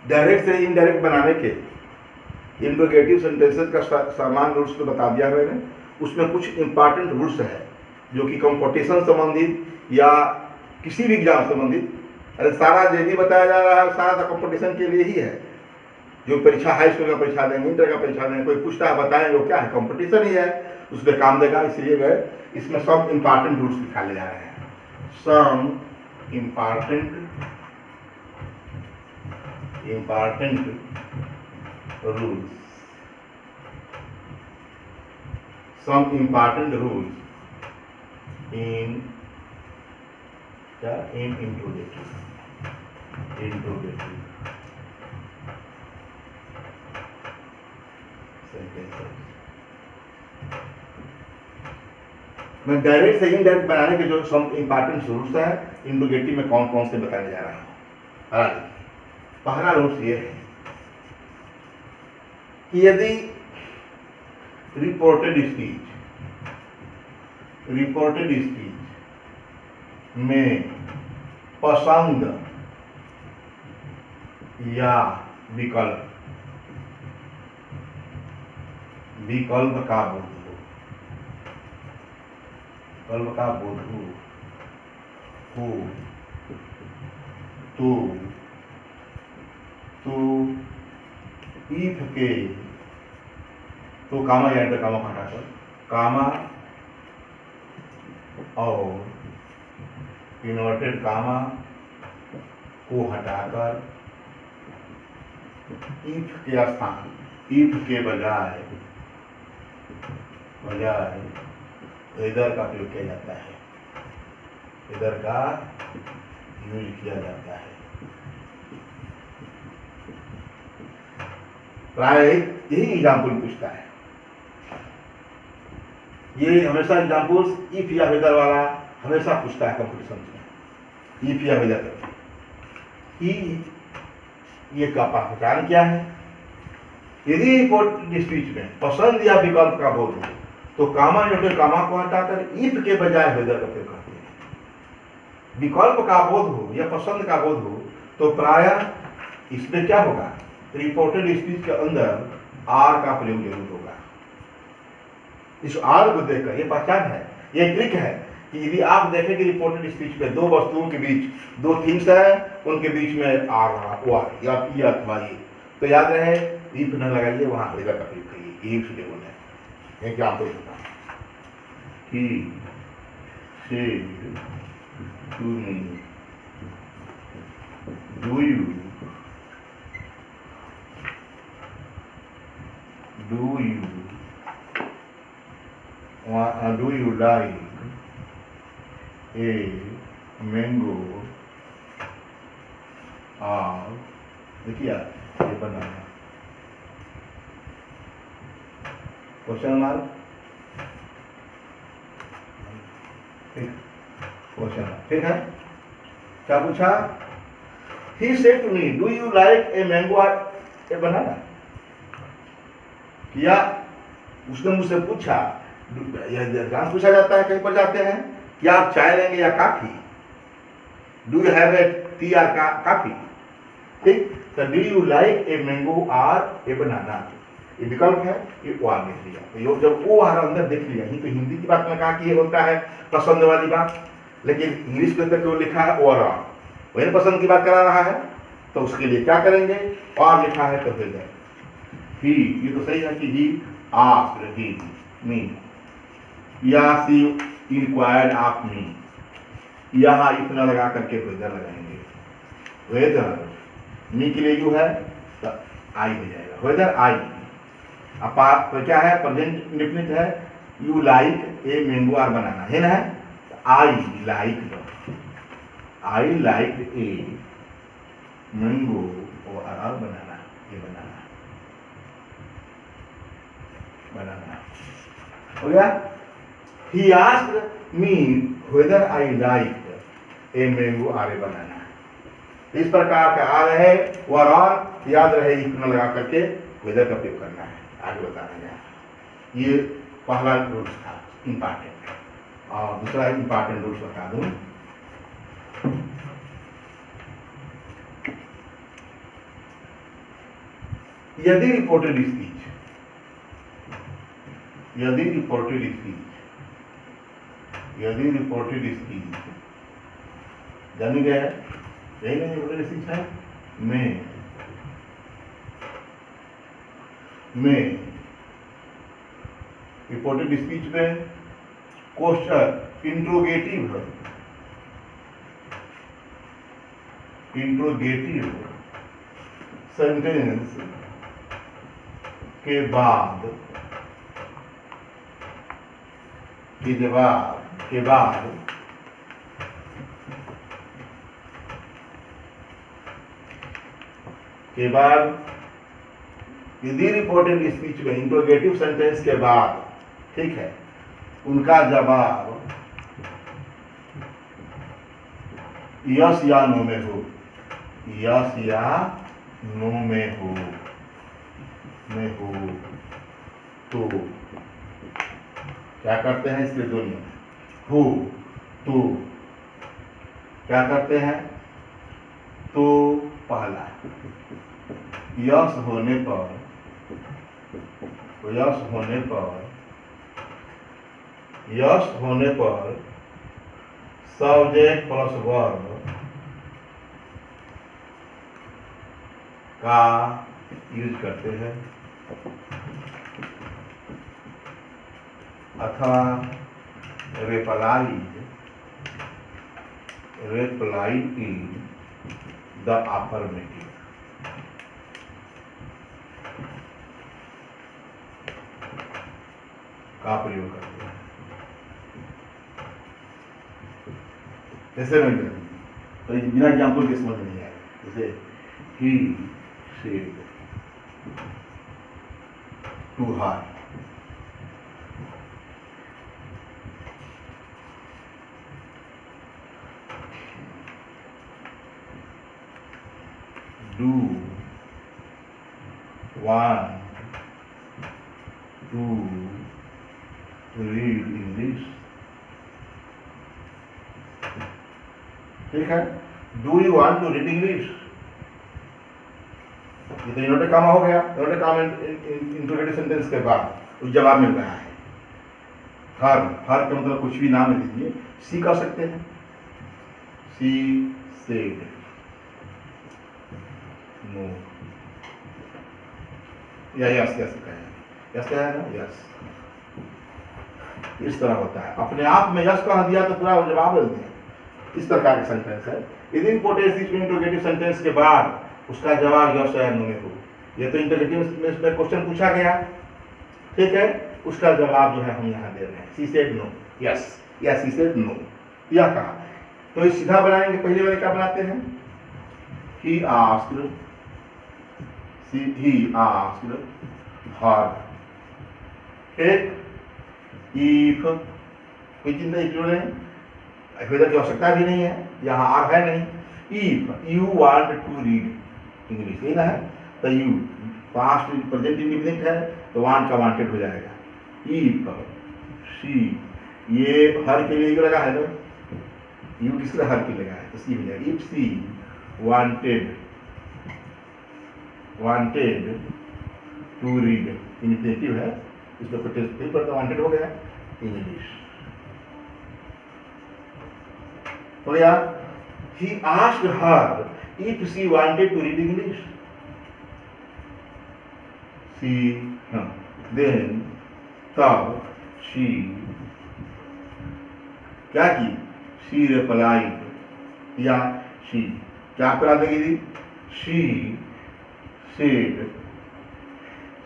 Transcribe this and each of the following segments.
Direct से indirect बनाने के इंट्रोगेटिव सेंटेंसेस का सामान्य रूल्स तो बता दिया मैंने। उसमें कुछ इंपॉर्टेंट रूल्स है जो कि कंपटीशन संबंधित या किसी भी एग्जाम संबंधित, अरे सारा जो भी बताया जा रहा है सारा कंपटीशन के लिए ही है। जो परीक्षा हाई स्कूल का परीक्षा देंगे, इंटर का परीक्षा देंगे, कोई पूछता है बताएं वो क्या है, कंपटीशन ही है, उस पर काम देगा। इसलिए वह इसमें सब इंपॉर्टेंट रूल्स निकाले जा रहे हैं। Some important rules, some important rules in introductory sentences। मैं डायरेक्ट से इनडायरेक्ट बनाने के जो सम इंपॉर्टेंट रूल्स है इंट्रोगेटिव में कौन कौन से बताने जा रहा हूं। पहला रूल्स ये है कि यदि रिपोर्टेड स्पीच में पसंद या विकल्प का बोध हो तो इफ के तो कामा या एंटर कामा हटाकर कामा और इन्वर्टेड कामा को हटाकर इफ के स्थान, इफ के बजाय इधर का प्रयोग किया जाता है, इधर का यूज किया जाता है। प्राय यही एग्जाम्पल पूछता है। ये हमेशा एग्जाम्पल्स इफ या वेदर वाला हमेशा पूछता है कंपटीशन में, इफ या वेदर। ये का पहचान क्या है? यदि रिपोर्टेड स्पीच में पसंद या विकल्प का बोध हो तो कामा जो कामा को हटाकर इफ के बजाय वेदर का प्रयोग करते हैं। विकल्प का बोध हो या पसंद का बोध हो तो प्रायः इसमें क्या होगा, रिपोर्टेड स्पीच के अंदर आर का प्रयोग जरूर होगा। इस आर को देखकर ये पहचान है, ये ट्रिक है कि यदि आप देखें कि रिपोर्टेड स्पीच में दो वस्तुओं के बीच दो थिंग्स है, उनके बीच में आर रहा या ये अथवा ये, तो याद रहे इफ न लगाइए, वहां वेदर का प्रयोग करिए। यही सुटेबल है। Example he said to me, do you like a mango or देखिए ये बनाना क्वेश्चन मार्क, ठीक है। क्या पूछा? He said to me, do you like a mango or a banana? या उसने मुझसे पूछा, यह पूछा जाता है कहीं पर जाते हैं कि आप चाय लेंगे या coffee, do you have A T और कॉफी, ठीक। तो do you like a mango और ए बनाना, ये विकल्प है, ये वो आगे देख लिया। तो जब वो अंदर देख लिया, ही तो हिंदी की बात में कहा कि ये होता है पसंद वाली बात, लेकिन इंग्लिश के अंदर क्यों लिखा है ओवरऑल, वही पसंद की बात करा रहा है। तो उसके लिए क्या करेंगे, और लिखा है तो वेदर ही, ये तो सही है कि ही आस्क्ड मी या सी इंक्वायर्ड ऑफ मी, यहाँ इतना लगा करके वेदर लगाएंगे। वेदर मी के लिए यू है तो आई हो जाएगा, वेदर आई। अब तो क्या है, प्रेजेंट इंडेफिनिट है, यू लाइक ए मैंगो और बनाना है ना, आई लाइक ए मैंगो और बनाना, ये बनाना हो गया। He asked me whether I liked a mango or a banana। इस प्रकार का आ रहे और याद रहे इतना लगा करके वेदर का प्रयोग करना है, आगे बताना है। ये पहला रूल्स था इंपॉर्टेंट। और दूसरा इंपॉर्टेंट रूल्स बता दूं, यदि रिपोर्टेड स्पीच, यदि रिपोर्टेड स्पीच, यदि रिपोर्टेड स्पीच जानी गया है, यही नहीं रिपोर्टेड स्पीच है, में रिपोर्टेड स्पीच में क्वेश्चन इंट्रोगेटिव सेंटेंस के बाद यदि रिपोर्टेड स्पीच में इंट्रोगेटिव सेंटेंस के बाद, ठीक है, उनका जवाब यस या नो में हो, यस या नो में हो, तो क्या करते हैं इसके दो नियम, हो तो क्या करते हैं, तो पहला यस होने पर सब्जेक्ट प्लस वर्ब का यूज करते हैं, अथवा reply in the affirmative, का प्रयोग करते हैं। जैसे मैं तो बिना एग्जाम्पल के समझ नहीं आएगा, जैसे he said to her, do want to read English, ठीक है, do you want to read English, ये तो इन्वर्टेड कॉमा हो गया, इन्वर्टेड कॉमा इंट्रोगेटिव सेंटेंस के बाद उस जवाब मिल रहा है। हर का मतलब कुछ भी नाम दीजिए, सी कर सकते हैं, सी सेड नो, या यस क्या है ना, यस, इस तरह होता है। अपने आप में यस कह दिया तो पूरा जवाब दे दिया, इस प्रकार का सेंटेंस है। यदि इंपोर्टेंस इंट्रोगेटिव सेंटेंस के बाद उसका जवाब यस या नो में हो, ये तो इंट्रोगेटिव में क्वेश्चन पूछा गया, ठीक है, उसका जवाब जो है हम यहाँ दे रहे हैं, सी सेड नो, यस या सी सेड नो, यह कहा। तो इस सीधा बनाएंगे, पहले वाले क्या बनाते हैं, ही आस्क्ड हर, ठीक, इफ कोई चिंता नहीं, की आवश्यकता भी नहीं है, यहाँ आर है नहीं, if you want to read English, यही ना है, तो यू पास्ट प्रेजेंट इंडिफिनिट है तो वांट का वांटेड हो जाएगा। इफ शी, ये हर के लिए यू लगा है ना, यू किस लिए हर के लगा है, तो सी हो जाएगा। If she wanted to read, initiative है, इसमें पेपर तो वांटेड हो गया, इंग्लिश हो गया। He asked her if she wanted to read English. Then तब she क्या की, she replied, या she क्या करा देगी, she said,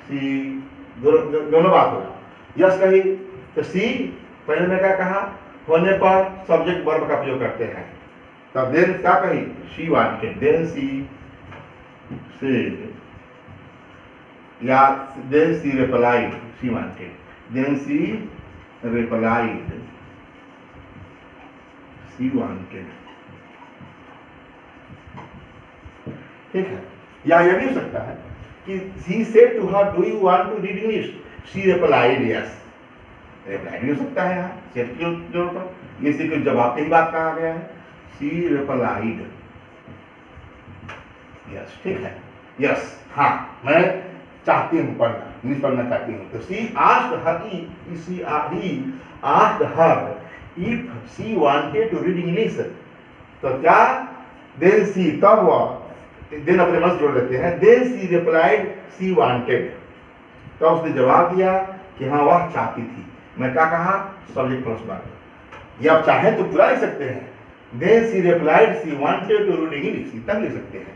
she दोनों बात होगा, यस कही तो सी पहले में क्या कहा, होने पर सब्जेक्ट वर्ब का प्रयोग करते हैं, तब देन क्या कही, she wanted, then she said, या then she replied, she wanted, then she replied, she wanted, ठीक है। या यह भी हो सकता है कि he said to her, do you want to read English? She replied yes. Reply भी हो सकता है, यहाँ सेट की जरूरत है, ये सिर्फ जवाब की ही बात कहा गया है, she replied yes, ठीक है, yes, हाँ मैं चाहती हूँ पढ़ना, इंग्लिश पढ़ना चाहती हूँ। तो he asked her if she wanted to read English। तो क्या, then she, तब वह, then अपने मन से जोड़ लेते हैं, then she replied she wanted। तो उसने जवाब दिया कि हाँ वह चाहती थी। मैं क्या कहा, सब्जेक्ट प्लस वर्ब। ये आप चाहे तो पूरा लिख सकते हैं, then she replied she wanted to read English, इतना लिख सकते हैं,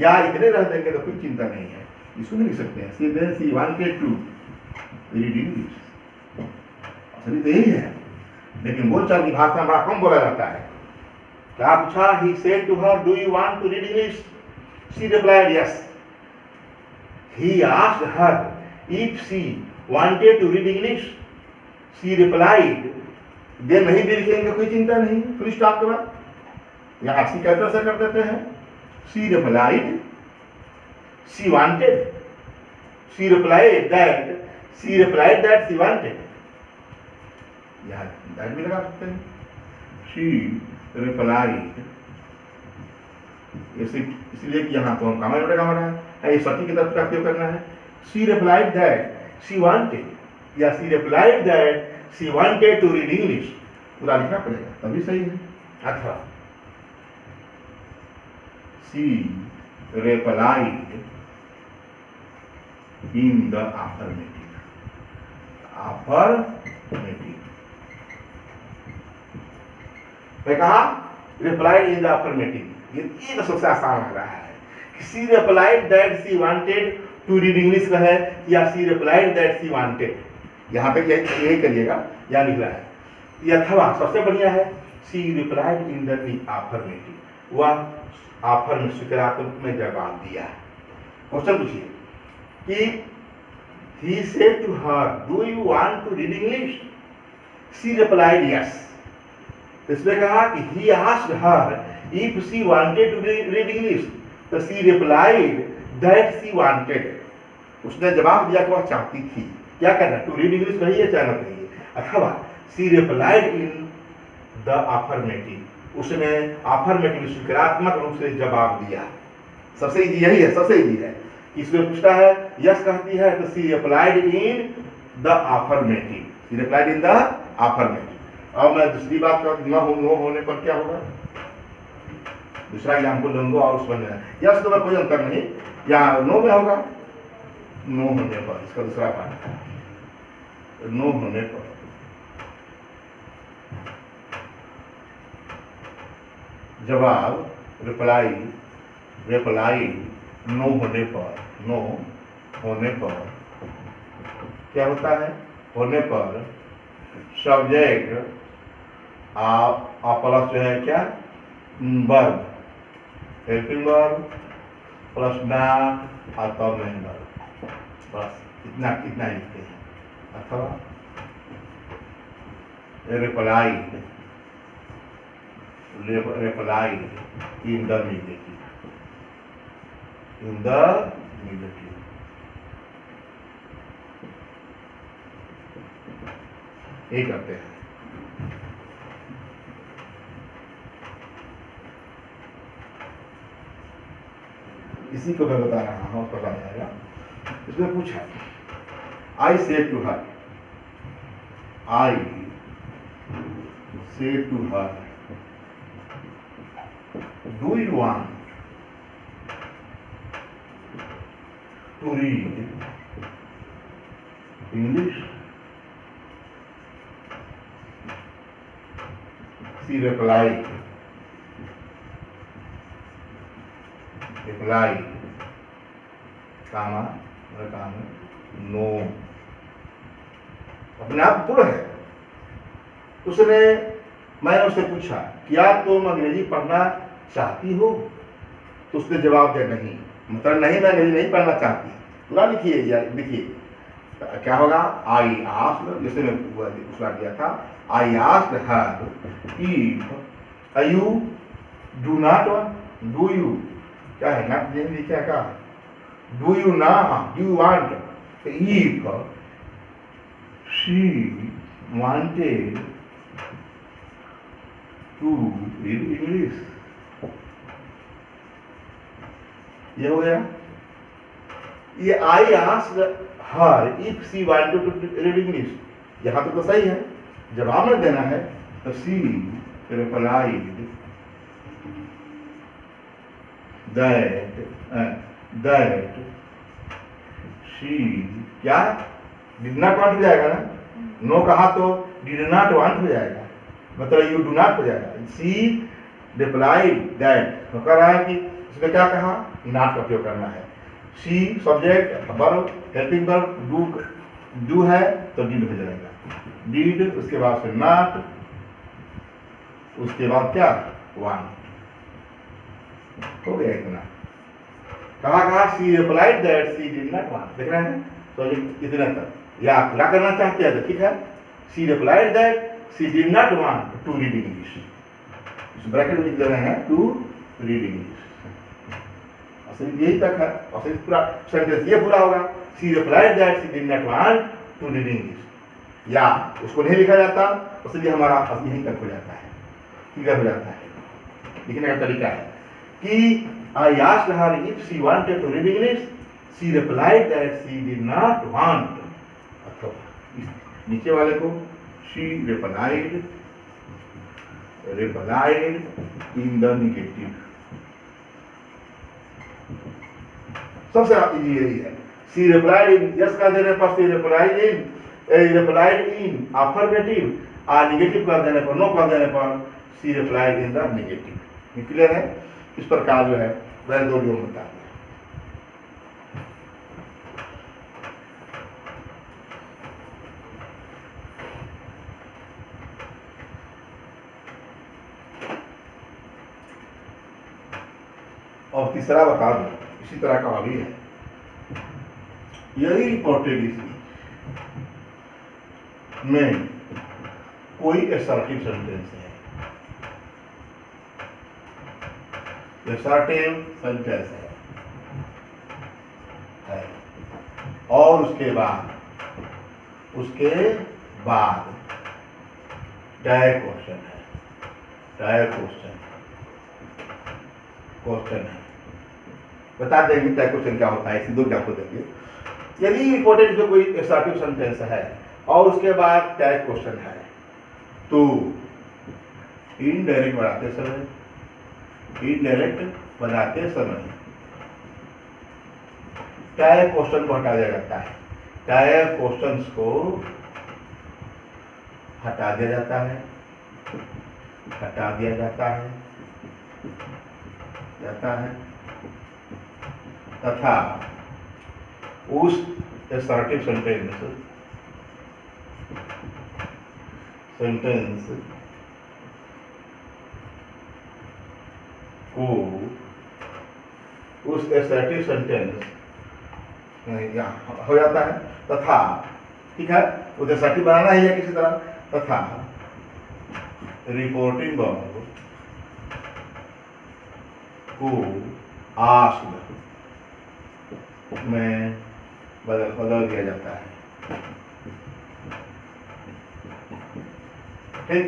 या इतने रह देंगे तो कोई चिंता नहीं है, इसको नहीं लिख सकते हैं। then she wanted to read English, असली तो यही है, लेकिन बोलचाल की भाषा में बड़ा कम बोला जाता है। क्या पूछा, he said to her do you want to read English, she replied yes। he asked her if she wanted to read English, she replied, then नहीं भी लिखेंगे कोई चिंता नहीं, फुल स्टॉप के बाद यहाँ सी कैपिटल से कर देते हैं। she replied she wanted, she replied that she wanted, यहाँ दैट भी लगा सकते हैं। she replied, इसलिए कि यहाँ तो हम कामा नोट का है, ये सटी की तरफ का उपयोग करना है। she replied that she wanted, या she replied that she wanted to read English, पूरा लिखना पड़ेगा तभी सही है। अथवा she replied in the affirmative, affirmative। मैं कहा replied in the affirmative, ये तो सबसे आसान लग रहा है। she replied that she wanted to read English का है, या she replied that she wanted, यहाँ पे यही करिएगा, यहाँ लिख रहा है। या अथवा सबसे बढ़िया है she replied in the affirmative, वह आफर में सकारात्मक में जवाब दिया। क्वेश्चन पूछिए कि he said to her do you want to read English, she replied yes। इसने कहा कि he asked her if she wanted to read English, तो she replied that she wanted, उसने जवाब दिया कि वह चाहती थी। क्या करना, टू रीड इंग्लिश कहिए चाहे न कहिए। अथवा she replied in the affirmative, उसने affirmative सकारात्मक रूप से जवाब दिया। सबसे इजी यही है, सबसे इजी है। इसमें पूछता है यस कहती है तो she replied in the affirmative, she replied in the affirmative। अब मैं दूसरी बात कर, नो होने पर क्या होगा, दूसरा एग्जाम्पल लूंगा और उस बन यस तो कोई अंतर नहीं, यहाँ नो में होगा, नो होने पर, इसका दूसरा पार्ट, नो होने पर जवाब रिप्लाई, नो होने पर, नो होने पर क्या होता है, होने पर सब्जेक्ट आप प्लस जो है क्या, verb, helping verb plus not और तब नहीं वर्ब, बस इतना इतना ही लिखते हैं। अथवा replied in the negative, in the negative. ये करते हैं। इसी को मैं बता रहा हूं, पता जाएगा। इसमें पूछा I said to her, I said to her do you want to read English, she replied comma no, अपने आप पूर्ण है। उसने, मैंने उससे पूछा क्या तुम अंग्रेजी पढ़ना चाहती हो, तो उसने जवाब दिया नहीं, मतलब नहीं मैं अंग्रेजी नहीं पढ़ना चाहती। पूरा लिखिए या लिखिए क्या होगा, आई आस्क्ड, जैसे मैं उसका दिया था, I asked her if you do not, do you क्या है ना, क्या कहा, डू यू ना, do you want, if she wanted to read English, ये हो गया। ये I asked her if she wanted to read English, यहाँ तो सही है, जवाब में देना है तो शी रिप्लाइड दैट शी क्या डिड नॉट वांट हो जाएगा ना, नो कहा तो डिड नॉट वांट हो जाएगा, मतलब यू डू नॉट हो जाएगा। शी रिप्लाइड दैट तो कह रहा है कि उसने क्या कहा, नॉट का उपयोग करना है। She subject verb helping verb do है तो डिड हो जाएगा, डिड उसके बाद से नॉट, उसके बाद क्या वांट, हो गया इतना। कहा she replied that she did not want, देख रहे हैं तो इतना तक, या पूरा करना चाहते हैं तो ठीक है, she replied that she did not want to read English, इस ब्रैकेट में लिख दे रहे हैं टू रीड इंग्लिश, असली यही तक है, असली पूरा सेंटेंस ये पूरा होगा, she replied that she did not want to read English, या उसको नहीं लिखा जाता इसलिए हमारा यहीं तक हो जाता है, क्लियर हो जाता है। लिखने का तरीका है कि I asked her if she wanted to read English, she replied that she did not want, अथवा नीचे वाले को she replied in the negative, सबसे इजी यही है। शी रिप्लाइड इन, यस का देने पर शी रिप्लाइड इन अफर्मेटिव, और निगेटिव कर देने पर, नो कर देने पर she replied in the negative. Clear है? इस प्रकार जो है वह दो नियम होता है। और तीसरा बता दो, इसी तरह का भी है, यदि रिपोर्टेड में कोई असर्टिव सेंटेंस है, असर्टिव सेंटेंस है और उसके बाद डायरेक्ट क्वेश्चन है, क्वेश्चन है, बता देंगे क्या क्वेश्चन क्या होता है, इसी दो आपको देंगे। यदि रिपोर्टेड जो कोई असर्टिव सेंटेंस है और उसके बाद डायरेक्ट क्वेश्चन है, तो इनडायरेक्ट बनाते समय डायरेक्ट क्वेश्चन को हटा दिया जाता है, डायरेक्ट क्वेश्चंस को हटा दिया जाता है तथा उस असर्टिव सेंटेंस को उस असर्टिव सेंटेंस हो जाता है तथा, ठीक है, उसे असर्टिव बनाना ही है किसी तरह, तथा रिपोर्टिंग वर्ब को आस्क्ड में बदल दिया जाता है। ठीक,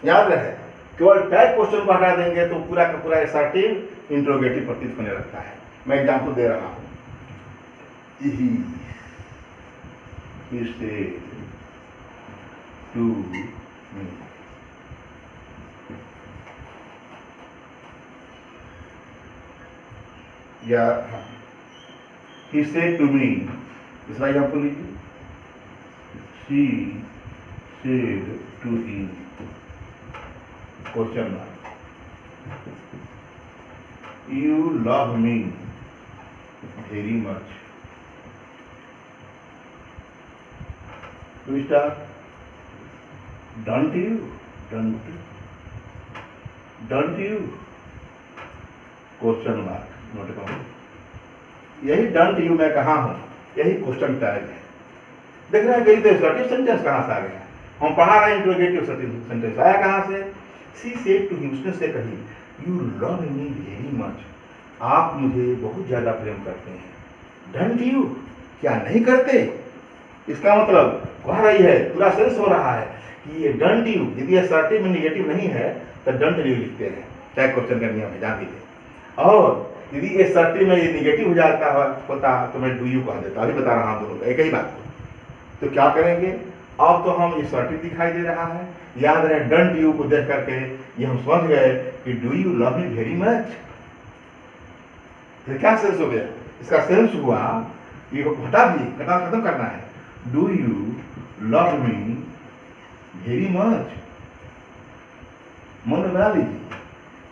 याद रहे, केवल टैग क्वेश्चन को हटा देंगे तो पूरा का पूरा असर्टिव इंट्रोगेटिव प्रतीत होने लगता है। मैं एग्जाम्पल दे रहा हूं, he said to me, या he said to me, दूसरा एग्जाम्पल लीजिए, she said to him, question mark, you love me very much, two star, don't you, question mark, note करो, यही डंट यू मैं कहा हूं, यही क्वेश्चन टैग है। देख रहे हैं कि असर्टिव सेंटेंस कहां से आ गया, हम पढ़ा रहे हैं इंट्रोगेटिव सेंटेंस आया कहां से, शी सेड टू हिम, उसने से कही, you love me very much, आप मुझे बहुत ज्यादा प्रेम करते हैं, डंट यू, क्या नहीं करते, इसका मतलब कह रही है, पूरा सेंस हो रहा है कि ये डंट यू, यदि असर्टिव में निगेटिव नहीं है तो डंट यू लिखते हैं, टैग क्वेश्चन का नियम है, जान लीजिए। और यदि एसर्टिव में ये निगेटिव हो जाता होता तो मैं डू यू कह देता, अभी बता रहा हूँ दोनों का एक ही बात। तो क्या करेंगे, अब तो हम एसर्टिव दिखाई दे रहा है, याद रहे डोंट यू को देख करके ये हम समझ गए कि do you love me very much. क्या सेंस हो गया, इसका सेंस हुआ ये हटा दिए, खत्म करना है, do you love me very much, मन में बना लीजिए,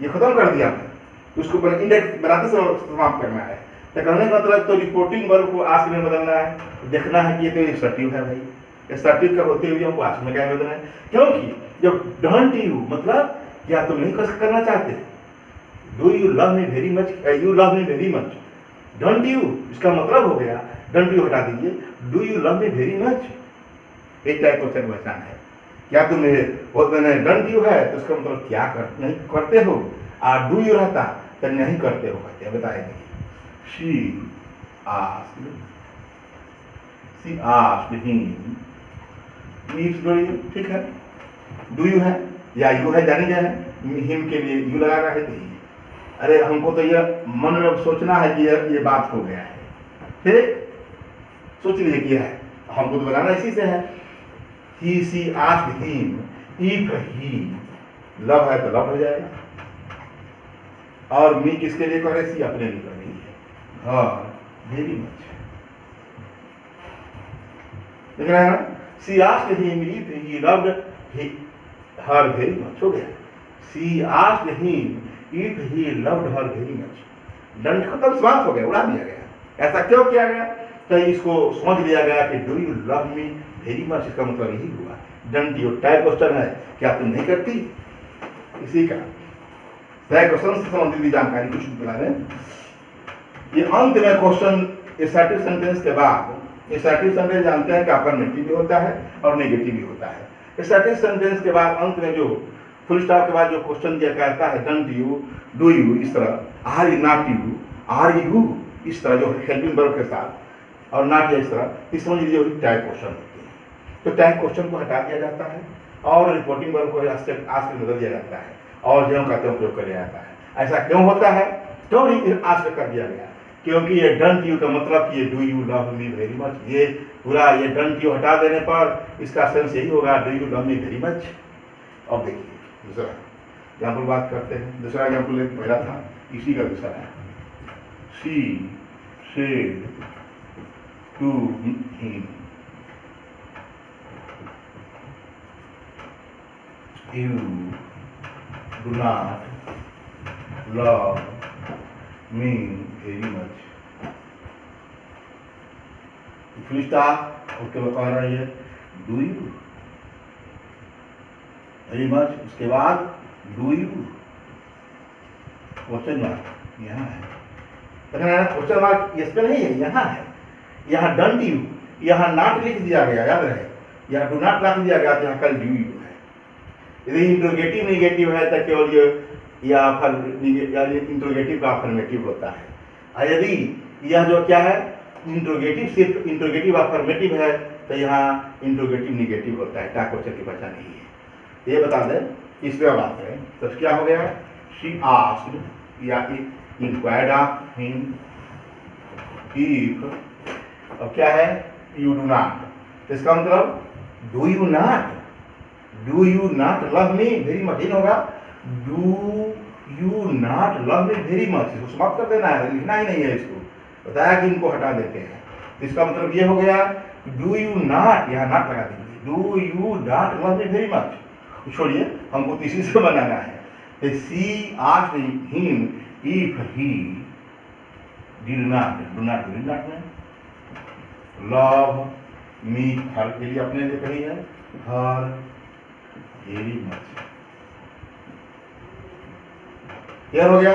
ये खत्म कर दिया हमने, तो उसको इंडेक्स बनाते समाप्त करना है। तो कहने का मतलब तो रिपोर्टिंग वर्ब को आस्क में बदलना है, देखना है कि ये तो एसर्टिव है भाई, एसर्टिव का होते हुए हमको आस्क में क्या बदलना है, क्योंकि जब डोंट यू मतलब क्या तुम नहीं करना चाहते, do you love me very much, you love me very much, don't you इसका मतलब हो गया डोंट यू हटा दीजिए, do you love me very much, एक टाइप क्वेश्चन पहचान है, क्या तुम डोंट यू है तो उसका मतलब क्या नहीं करते हो, और डू यू रहता तो नहीं करते हो, कहते बताएंगे। She asked him if do you, ठीक है, डू यू है या यू है जानी जाए, हिम के लिए यू लगा रहा है तो अरे हमको तो ये मन में सोचना है कि ये बात हो गया है, ठीक सोच लीजिए क्या है, हमको तो बनाना इसी से है। He she asked him if he love है तो लव हो जाएगा, और मी किसके लिए करे, सी अपने लिए कर रही है, हाँ वेरी मच, देख रहे हैं ना, she asked him if he loved her very much, हो गया, she asked him if he loved her very much, दंड खत्म, समाप्त हो गया, उड़ा दिया गया। ऐसा क्यों किया गया, तो इसको समझ लिया गया कि do you love me very much, इसका मतलब यही हुआ, डोंट यू टाइप क्वेश्चन है, क्या तुम नहीं करती, इसी का क्वेश्चन से संबंधित जानकारी कुछ बता रहे हैं। ये अंत में क्वेश्चन एसर्टिव सेंटेंस के बाद, एसर्टिव सेंटेंस जानते हैं कि अफर्मेटिव भी होता है और नेगेटिव भी होता है। एसर्टिव सेंटेंस के बाद अंत में जो फुल स्टॉप के बाद जो क्वेश्चन दिया कहता है डोंट यू, डू यू, इस तरह are you not you, are you, इस तरह जो हेल्पिंग वर्ब के साथ और नॉट, इस तरह इस समझ लीजिए टाइप क्वेश्चन होते हैं। तो टाइप क्वेश्चन को हटा दिया जाता है और रिपोर्टिंग वर्ब को आज से बदल दिया जाता है और जो कहते हैं उपयोग किया जाता है। ऐसा क्यों होता है, क्यों आज से कर दिया गया, क्योंकि ये डोंट यू का मतलब कि ये do you love me very much, ये पूरा ये डोंट यू हटा देने पर इसका सेंस यही होगा do you love me very much. अब देखिए दूसरा एग्जाम्पल बात करते हैं, दूसरा एग्जाम्पल पहला था इसी का दूसरा है, she said to him you do not love me very much, full stop उसके बाद कह रही है डू यू वेरी मच, उसके बाद डू यू क्वेश्चन मार्क यहाँ है, क्वेश्चन मार्क इस पे नहीं है, यहाँ है, यहाँ डोंट यू, यहाँ नॉट लिख दिया गया, याद रहे, यहाँ डू नॉट लिख दिया गया, यहाँ कल डू यू है। यदि इंट्रोगेटिव निगेटिव है तो केवल ये या इंट्रोगेटिव का अफर्मेटिव होता है, और यदि यह जो क्या है इंट्रोगेटिव सिर्फ इंट्रोगेटिव अफर्मेटिव है तो यहाँ इंट्रोगेटिव निगेटिव होता है, टाइप क्वेश्चन की पहचान नहीं है। ये बता दें, इस पर बात करें तो क्या हो गया, शी आस्क्ड या इंक्वायर्ड ऑफ हिम इफ, अब क्या है यू डू नॉट, तो इसका मतलब do you not, do you not love me very much, इन होगा do you not love me very much, इसको समाप्त कर देना है, लिखना ही नहीं है, इसको बताया कि इनको हटा देते हैं। तो इसका मतलब ये हो गया डू यू नॉट, यहाँ नॉट लगा देंगे, do you not love me very much, छोड़िए हमको तीसरी से बनाना है। She asked him if he did not, do not did not में लव मी, हर के लिए अपने लिए कही है, हर वेरी मच, यह हो गया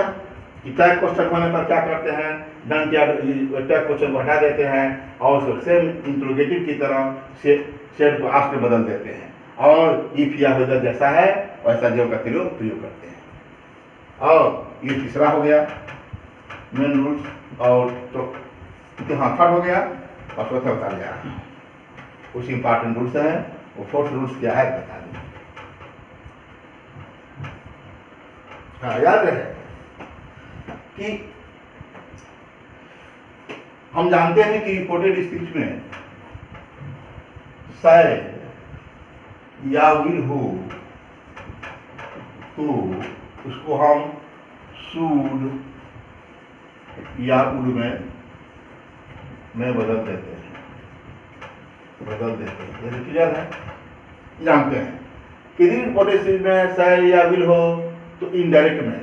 कि टाइप क्वेश्चन होने पर क्या करते हैं, डन क्या टाइप क्वेश्चन को हटा देते हैं और उसको सेम इंट्रोगेटिव की तरह सेट को आस्क में बदल देते हैं, और इफ या वेदर जैसा है वैसा जो का प्रयोग करते हैं। और ये तीसरा हो गया मेन रूल्स, और तो हाँ थर्ड हो गया और चौथा बता दिया, कुछ इंपॉर्टेंट रूल्स हैं, वो फोर्थ रूल्स क्या है बता दें। हाँ याद रहे कि हम जानते हैं कि रिपोर्टेड स्पीच में शायद या विल हो तो उसको हम शुड या वुड में बदल देते हैं, ये तो क्लियर है, जानते हैं कि रिपोर्टेड स्पीच में शायद या विल हो तो इनडायरेक्ट में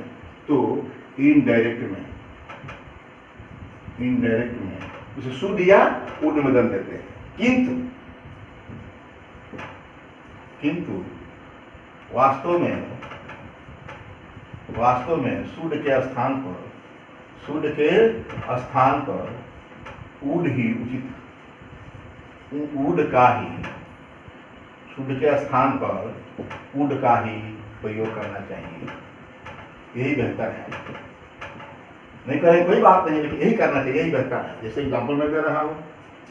उसे शुड या वुड में बदल देते हैं। किंतु वास्तव में शुड के स्थान पर वुड ही उचित, वुड का ही, शुड के स्थान पर वुड का ही प्रयोग करना चाहिए, यही बेहतर है। नहीं करें कोई बात नहीं, लेकिन यही करना चाहिए, यही बेहतर है। जैसे एग्जाम्पल मैं दे रहा हूँ,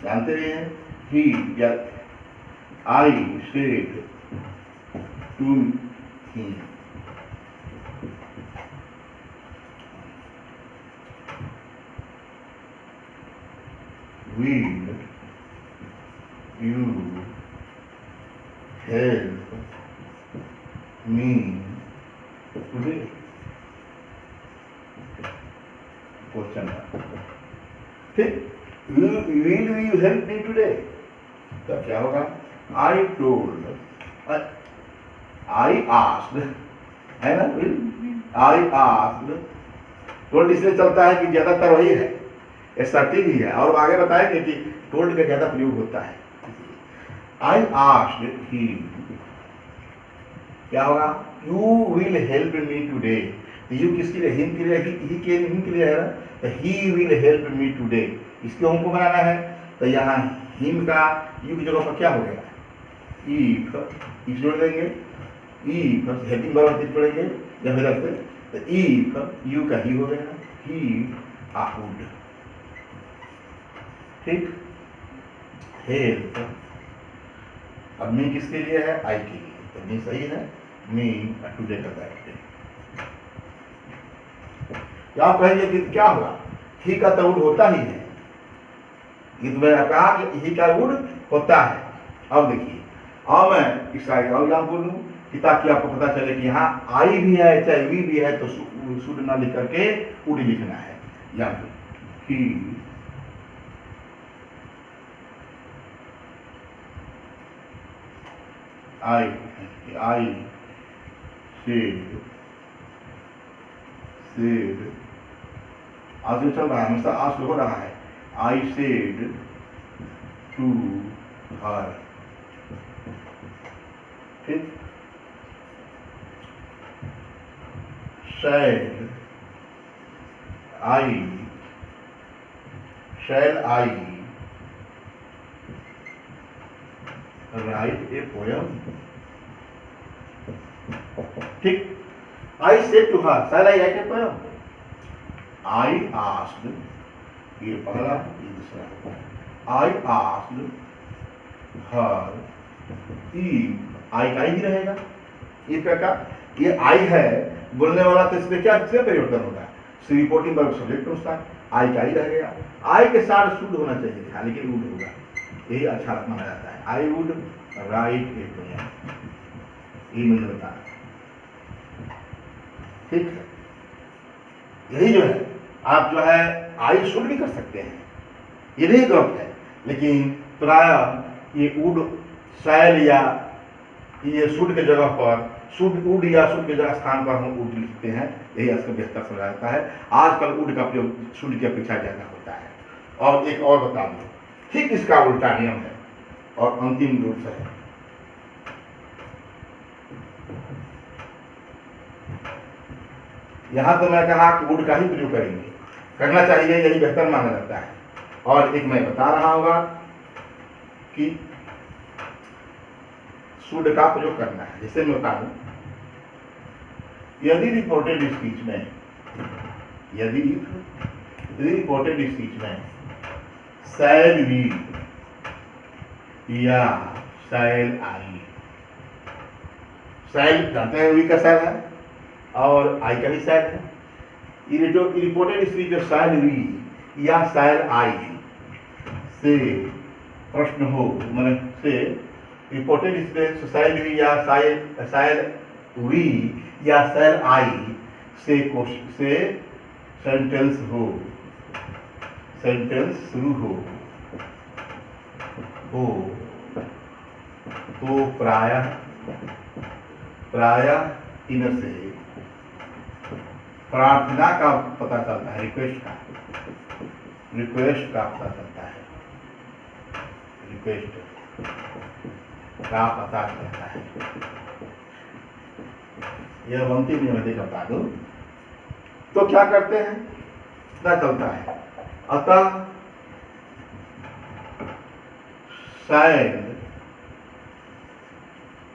जानते रहे हैं, ही या I said to him, will you help me today? Question ठीक, will you help me today? तब क्या होगा? I told, I asked, है ना, I asked, टोल्ड इसलिए चलता है कि ज्यादातर वही है, एसर्टिव ही है, और आगे बताएंगे कि टोल्ड का ज्यादा प्रयोग होता है। आई आस्क्ड हिम, क्या होगा? You will help me today, you किसके लिए? हिम के लिए, हिम के लिए है ना, तो he will help me today, इसके हमको बनाना है, तो यहाँ हिम का यू की जगह पर क्या हो गया? इफ जोड़ देंगे, इफ हेल्पिंग वर्ब जोड़ेंगे या फिर तो इफ यू का ही हो गया, ही वुड, ठीक। हेल्प, अब मी किसके लिए है? आई के लिए, तो मी सही है, मी टुडे का दैट डे। आप कहेंगे कि क्या हुआ? ही का तो वुड होता ही है, ये तो मैंने कहा कि ही का वुड होता है। अब देखिए, अब मैं इस साइड और यहाँ बोलूँ कि ताकि आपको पता चले कि यहाँ आई भी है चाहे वी भी है, तो शुड ना लिख करके वुड लिखना है। यहाँ पे ही I said आज चल रहा है, हमेशा आज हो रहा है। I said to her, ठीक। shall I write a poem, ठीक। I said to her, shall I write a poem? I asked, ये पहला, ये दूसरा। I asked her if, I का ही रहेगा, if का ये I है बोलने वाला, तो इसमें क्या परिवर्तन होगा? रिपोर्टिंग वर्ब सब्जेक्ट अनुसार I का ही रहेगा, I के साथ शुड होना चाहिए था, लेकिन वुड होगा, यही अच्छा माना जाता है। I would write a poem, ये मैंने बताया, ठीक है। यही जो है, आप जो है आई शुड भी कर सकते हैं, ये नहीं गलत है, लेकिन प्राय ये वुड, शैल या ये शुड के जगह पर शुड, वुड या शुड के जगह स्थान पर हम वुड लिखते हैं, यही आजकल बेहतर समझा जाता है। आजकल वुड का प्रयोग शुड की अपेक्षा ज्यादा होता है। और एक और बता दूं, ठीक इसका उल्टा नियम है और अंतिम रूप से है। यहां तो मैं कहा कि वुड का ही प्रयोग करेंगे, करना चाहिए, यही बेहतर माना जाता है। और एक मैं बता रहा होगा कि शुड का प्रयोग करना है। जैसे मैं बता दूं, यदि रिपोर्टेड स्पीच में, यदि रिपोर्टेड स्पीच में शैल वी या शैल आई, शैल जानते हैं वी का शैल है और आई का भी शैल है। रिपोर्टेड स्पीच में शैल वी या शैल आई से प्रश्न हो, मैंने से रिपोर्टेड इसमें शैल वी या शैल वी या शैल आई से सेंटेंस हो, सेंटेंस शुरू हो तो प्रायः इनसे प्रार्थना का पता चलता है, रिक्वेस्ट का पता चलता है, रिक्वेस्ट का पता चलता है। यह बनती नहीं मैं बता दूं तो क्या करते हैं, पता चलता है। अतः शैल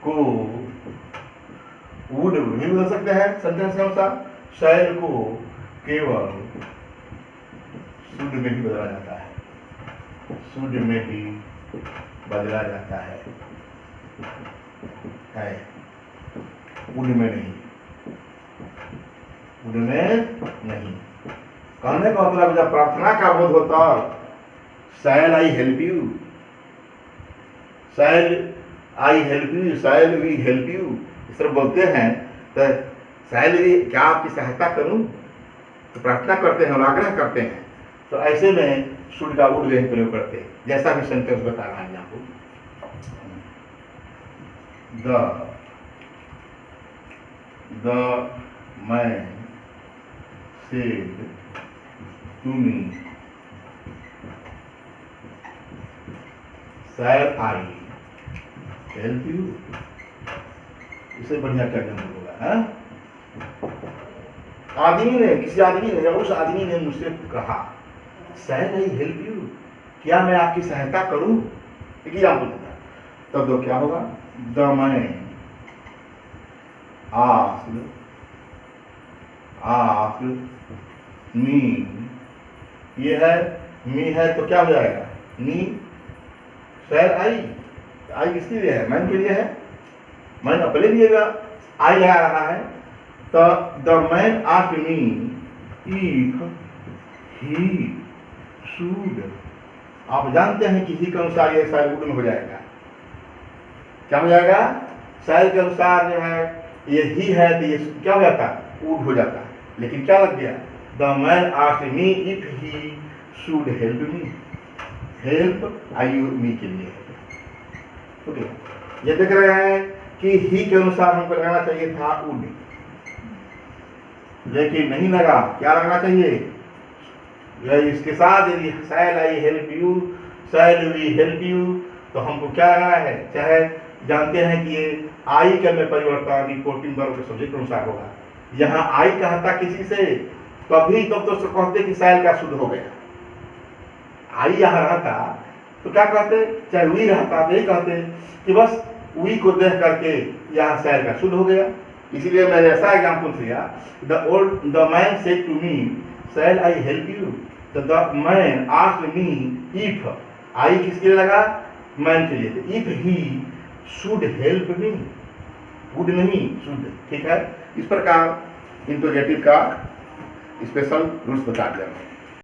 को वुड भी बदल सकते हैं सेंटेंस के अनुसार। शैल को केवल शुड में ही बदला जाता है, शुड में ही बदला जाता है, वुड में नहीं, वुड में नहीं। कहने का मतलब जब प्रार्थना का बोध होता shall I help you, shall I help you, shall we help you, इस तरह बोलते हैं तो शैल वी क्या आपकी सहायता करूं, तो प्रार्थना करते हैं और आग्रह करते हैं, तो ऐसे में शुड का वुड में प्रयोग करते हैं, जैसा भी सेंटेंस बता रहा है आपको। The man said to me shall I help you, इसे बढ़िया क्या जन्म होगा है? आदमी ने, किसी आदमी ने, उस आदमी ने मुझसे कहा शैल आई हेल्प यू, क्या मैं आपकी सहायता करूं? आप बोलता तब तो क्या होगा, द मैन आस्क्ड मी, ये है मी है तो क्या हो जाएगा, मी शैल आई, आई किसके लिए है, मैन के लिए है, मैन अपने लिए आई लगा रहा है। तो the man asked me if he should, आप जानते हैं कि ही के अनुसार ये शैल वुड में हो जाएगा, क्या हो जाएगा, शैल के अनुसार जो है ये ही है तो ये क्या हो जाता है, वुड हो जाता है, लेकिन क्या लग गया, the man asked me if he should help me, help I you me के लिए। ओके, ये देख रहे हैं कि ही के अनुसार हमको लगाना चाहिए था वुड, लेकिन नहीं लगा, क्या लगना चाहिए, इसके साथ यदि shall I help you, shall we help you, तो हमको क्या लगाना है, चाहे जानते हैं कि ये आई के में परिवर्तन रिपोर्टिंग वर्ब के सब्जेक्ट अनुसार होगा, यहाँ आई कहता किसी से तभी तब तो कहते कि शैल का शुद्ध हो गया, आई यहाँ रहता तो क्या कहते, चाहे वी रहता तो यही कहते कि बस वी को देख करके यहाँ शैल का शुद्ध हो गया। इसीलिए मैंने ऐसा एग्जाम्पल दिया, the man said to me shall I help you, तो the man asked me if, I किसके लिए लगा, मैन के लिए, if he should help me, would नहीं शुड, ठीक है। इस प्रकार इंटरोगेटिव का स्पेशल रूल्स बता दिया।